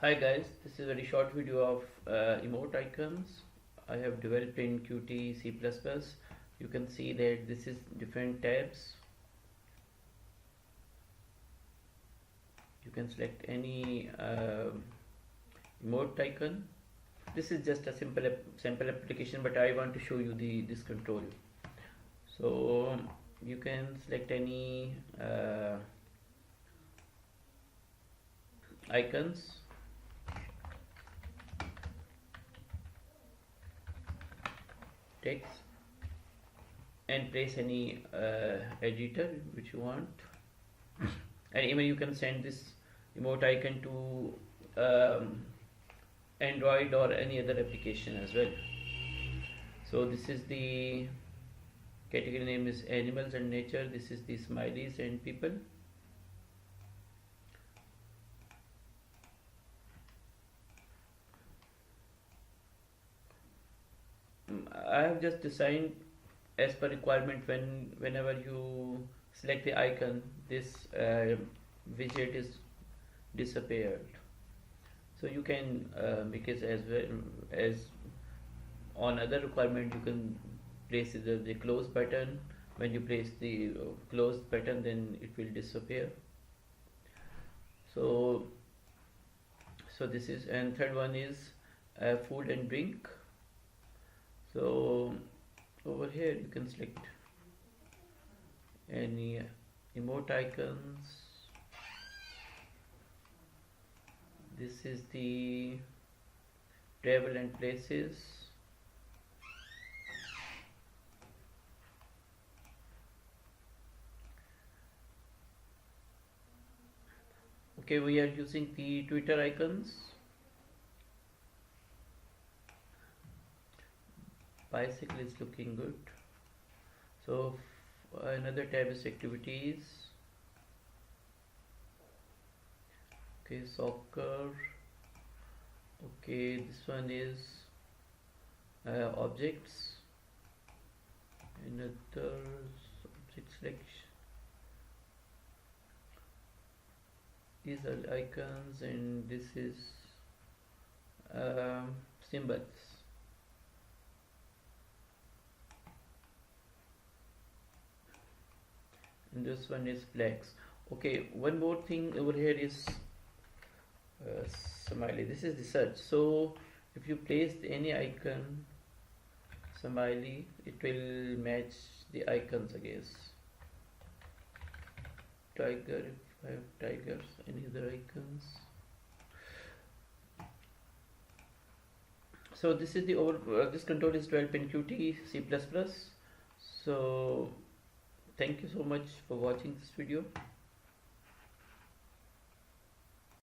Hi guys, this is a very short video of emoticons I have developed in Qt C++. You can see that this is different tabs. You can select any emoticon. This is just a sample application, but I want to show you this control. So you can select any icons. Text and place any editor which you want, and even you can send this emoticon to Android or any other application as well. So this is the category name is animals and nature. This is the smileys and people. I have just designed as per requirement. Whenever you select the icon, this widget is disappeared. So you can make it as well as on other requirement. You can place the close button. When you place the close button, then it will disappear. So this is, and third one is food and drink. So over here you can select any emoticons. This is the travel and places. Okay, we are using the Twitter icons. Bicycle is looking good. So another tab is activities. Okay, soccer. Okay, this one is objects. Another object selection. These are icons, and this is symbols. And this one is flags. Okay, one more thing over here is smiley. This is the search. So if you place any icon smiley, it will match the icons, I guess. Tiger, if I have tigers, any other icons. So this is the this control is developed in Qt C++. So thank you so much for watching this video.